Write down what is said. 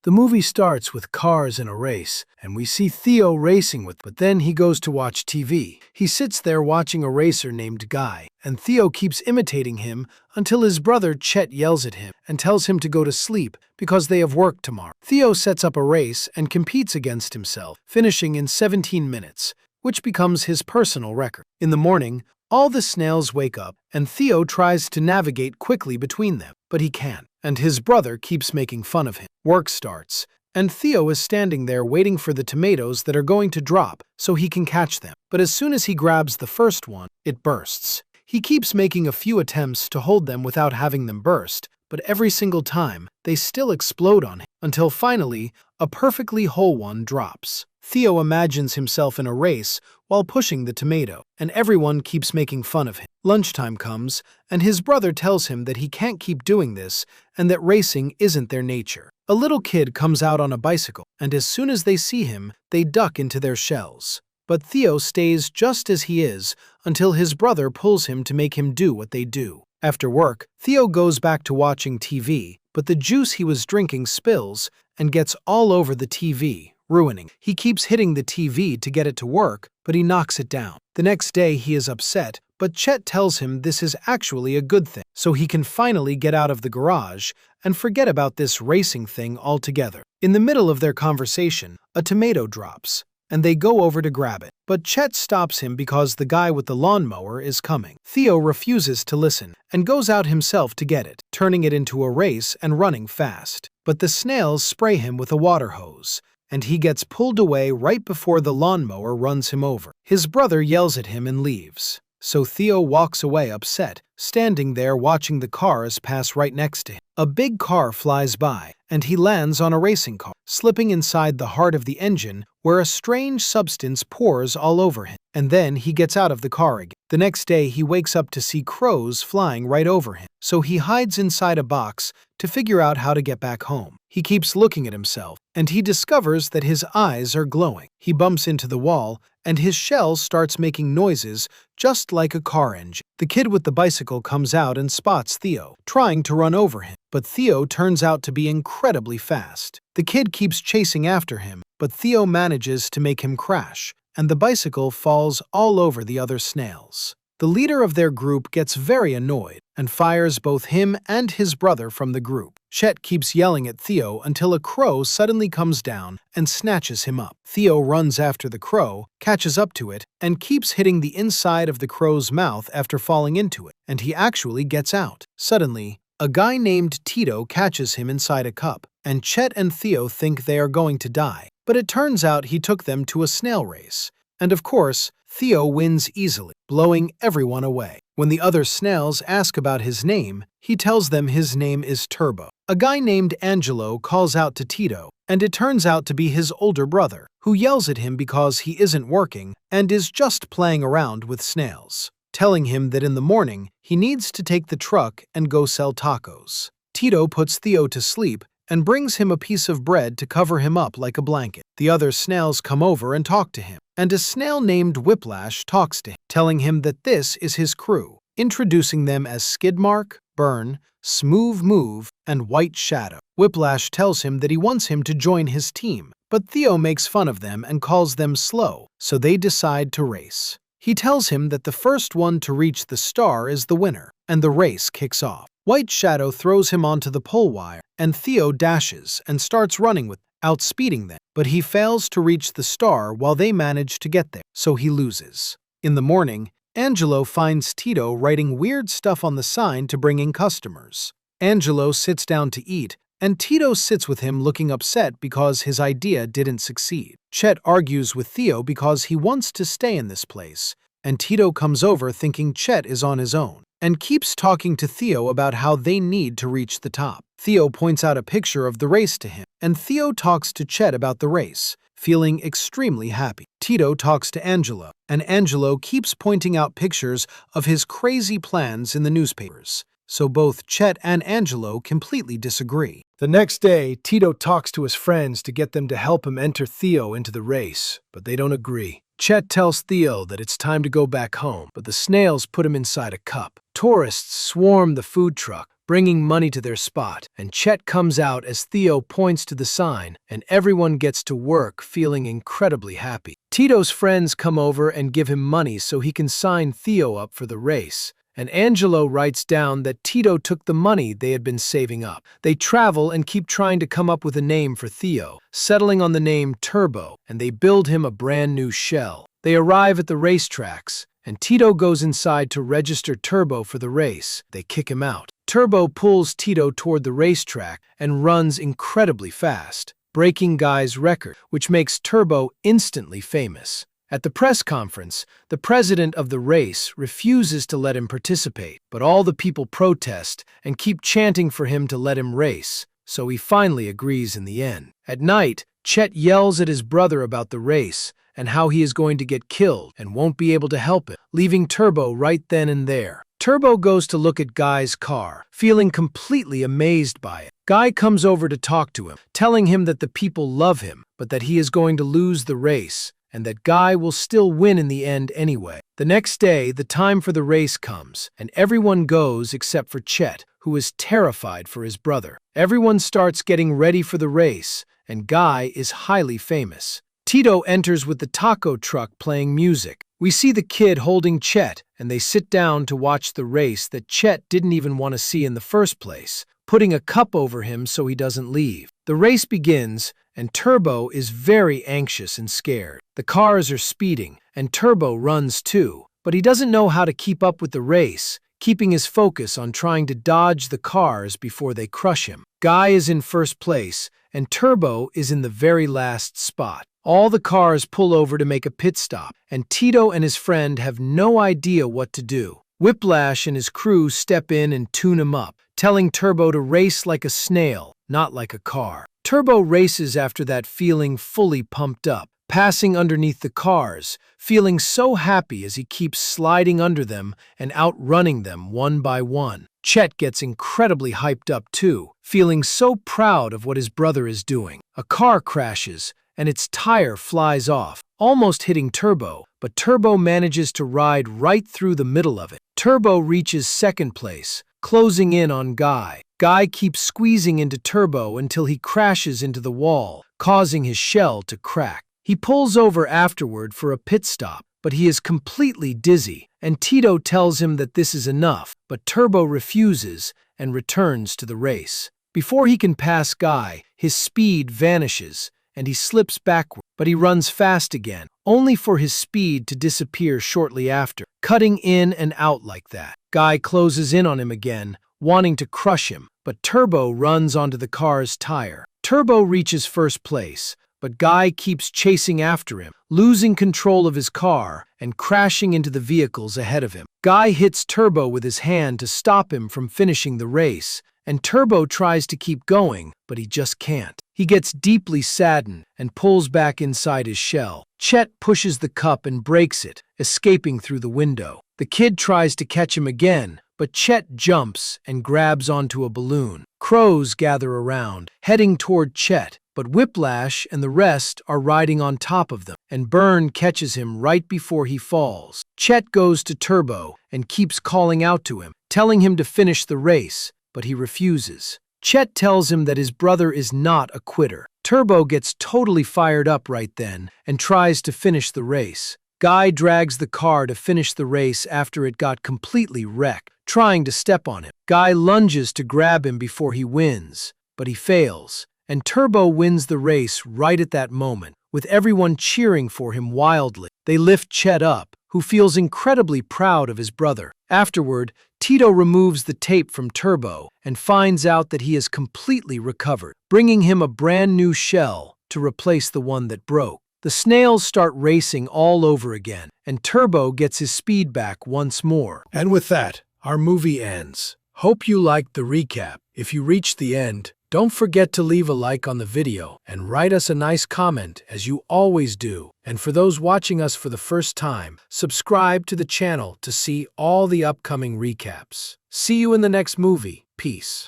The movie starts with cars in a race, and we see Theo racing but then he goes to watch TV. He sits there watching a racer named Guy, and Theo keeps imitating him until his brother Chet yells at him and tells him to go to sleep because they have work tomorrow. Theo sets up a race and competes against himself, finishing in 17 minutes, which becomes his personal record. In the morning, all the snails wake up, and Theo tries to navigate quickly between them, but he can't, and his brother keeps making fun of him. Work starts, and Theo is standing there waiting for the tomatoes that are going to drop so he can catch them. But as soon as he grabs the first one, it bursts. He keeps making a few attempts to hold them without having them burst, but every single time, they still explode on him, until finally, a perfectly whole one drops. Theo imagines himself in a race while pushing the tomato, and everyone keeps making fun of him. Lunchtime comes, and his brother tells him that he can't keep doing this and that racing isn't their nature. A little kid comes out on a bicycle, and as soon as they see him, they duck into their shells. But Theo stays just as he is until his brother pulls him to make him do what they do. After work, Theo goes back to watching TV, but the juice he was drinking spills and gets all over the TV, ruining. He keeps hitting the TV to get it to work, but he knocks it down. The next day he is upset, but Chet tells him this is actually a good thing, so he can finally get out of the garage and forget about this racing thing altogether. In the middle of their conversation, a tomato drops, and they go over to grab it. But Chet stops him because the guy with the lawnmower is coming. Theo refuses to listen and goes out himself to get it, turning it into a race and running fast. But the snails spray him with a water hose, and he gets pulled away right before the lawnmower runs him over. His brother yells at him and leaves. So Theo walks away upset, standing there watching the cars pass right next to him. A big car flies by, and he lands on a racing car, slipping inside the heart of the engine where a strange substance pours all over him. And then he gets out of the car again. The next day he wakes up to see crows flying right over him, so he hides inside a box to figure out how to get back home. He keeps looking at himself, and he discovers that his eyes are glowing. He bumps into the wall, and his shell starts making noises just like a car engine. The kid with the bicycle comes out and spots Theo, trying to run over him, but Theo turns out to be incredibly fast. The kid keeps chasing after him, but Theo manages to make him crash, and the bicycle falls all over the other snails. The leader of their group gets very annoyed and fires both him and his brother from the group. Chet keeps yelling at Theo until a crow suddenly comes down and snatches him up. Theo runs after the crow, catches up to it, and keeps hitting the inside of the crow's mouth after falling into it, and he actually gets out. Suddenly, a guy named Tito catches him inside a cup, and Chet and Theo think they are going to die. But it turns out he took them to a snail race. And of course, Theo wins easily, blowing everyone away. When the other snails ask about his name, he tells them his name is Turbo. A guy named Angelo calls out to Tito, and it turns out to be his older brother, who yells at him because he isn't working and is just playing around with snails, telling him that in the morning he needs to take the truck and go sell tacos. Tito puts Theo to sleep and brings him a piece of bread to cover him up like a blanket. The other snails come over and talk to him, and a snail named Whiplash talks to him, telling him that this is his crew, introducing them as Skidmark, Burn, Smooth Move, and White Shadow. Whiplash tells him that he wants him to join his team, but Theo makes fun of them and calls them slow, so they decide to race. He tells him that the first one to reach the star is the winner, and the race kicks off. White Shadow throws him onto the pole wire, and Theo dashes and starts running with them, outspeeding them, but he fails to reach the star while they manage to get there, so he loses. In the morning, Angelo finds Tito writing weird stuff on the sign to bring in customers. Angelo sits down to eat, and Tito sits with him looking upset because his idea didn't succeed. Chet argues with Theo because he wants to stay in this place, and Tito comes over thinking Chet is on his own, and keeps talking to Theo about how they need to reach the top. Theo points out a picture of the race to him, and Theo talks to Chet about the race, feeling extremely happy. Tito talks to Angelo, and Angelo keeps pointing out pictures of his crazy plans in the newspapers, so both Chet and Angelo completely disagree. The next day, Tito talks to his friends to get them to help him enter Theo into the race, but they don't agree. Chet tells Theo that it's time to go back home, but the snails put him inside a cup. Tourists swarm the food truck, bringing money to their spot, and Chet comes out as Theo points to the sign, and everyone gets to work feeling incredibly happy. Tito's friends come over and give him money so he can sign Theo up for the race, and Angelo writes down that Tito took the money they had been saving up. They travel and keep trying to come up with a name for Theo, settling on the name Turbo, and they build him a brand new shell. They arrive at the racetracks, and Tito goes inside to register Turbo for the race. They kick him out. Turbo pulls Tito toward the racetrack and runs incredibly fast, breaking Guy's record, which makes Turbo instantly famous. At the press conference, the president of the race refuses to let him participate, but all the people protest and keep chanting for him to let him race, so he finally agrees in the end. At night, Chet yells at his brother about the race and how he is going to get killed and won't be able to help it, leaving Turbo right then and there. Turbo goes to look at Guy's car, feeling completely amazed by it. Guy comes over to talk to him, telling him that the people love him, but that he is going to lose the race, and that Guy will still win in the end anyway. The next day, the time for the race comes, and everyone goes except for Chet, who is terrified for his brother. Everyone starts getting ready for the race, and Guy is highly famous. Tito enters with the taco truck playing music. We see the kid holding Chet, and they sit down to watch the race that Chet didn't even want to see in the first place, putting a cup over him so he doesn't leave. The race begins, and Turbo is very anxious and scared. The cars are speeding, and Turbo runs too, but he doesn't know how to keep up with the race, keeping his focus on trying to dodge the cars before they crush him. Guy is in first place, and Turbo is in the very last spot. All the cars pull over to make a pit stop, and Tito and his friend have no idea what to do. Whiplash and his crew step in and tune him up, telling Turbo to race like a snail, not like a car. Turbo races after that, feeling fully pumped up, passing underneath the cars, feeling so happy as he keeps sliding under them and outrunning them one by one. Chet gets incredibly hyped up too, feeling so proud of what his brother is doing. A car crashes, and its tire flies off, almost hitting Turbo, but Turbo manages to ride right through the middle of it. Turbo reaches second place, closing in on Guy. Guy keeps squeezing into Turbo until he crashes into the wall, causing his shell to crack. He pulls over afterward for a pit stop, but he is completely dizzy, and Tito tells him that this is enough, but Turbo refuses and returns to the race. Before he can pass Guy, his speed vanishes, and he slips backward, but he runs fast again, only for his speed to disappear shortly after, cutting in and out like that. Guy closes in on him again, wanting to crush him, but Turbo runs onto the car's tire. Turbo reaches first place, but Guy keeps chasing after him, losing control of his car and crashing into the vehicles ahead of him. Guy hits Turbo with his hand to stop him from finishing the race, and Turbo tries to keep going, but he just can't. He gets deeply saddened and pulls back inside his shell. Chet pushes the cup and breaks it, escaping through the window. The kid tries to catch him again, but Chet jumps and grabs onto a balloon. Crows gather around, heading toward Chet, but Whiplash and the rest are riding on top of them, and Burn catches him right before he falls. Chet goes to Turbo and keeps calling out to him, telling him to finish the race, but he refuses. Chet tells him that his brother is not a quitter. Turbo gets totally fired up right then and tries to finish the race. Guy drags the car to finish the race after it got completely wrecked, trying to step on him. Guy lunges to grab him before he wins, but he fails, and Turbo wins the race right at that moment, with everyone cheering for him wildly. They lift Chet up, who feels incredibly proud of his brother. Afterward, Tito removes the tape from Turbo and finds out that he has completely recovered, bringing him a brand new shell to replace the one that broke. The Snails start racing all over again, and Turbo gets his speed back once more. And with that, our movie ends. Hope you liked the recap. If you reached the end, don't forget to leave a like on the video and write us a nice comment as you always do. And for those watching us for the first time, subscribe to the channel to see all the upcoming recaps. See you in the next movie. Peace.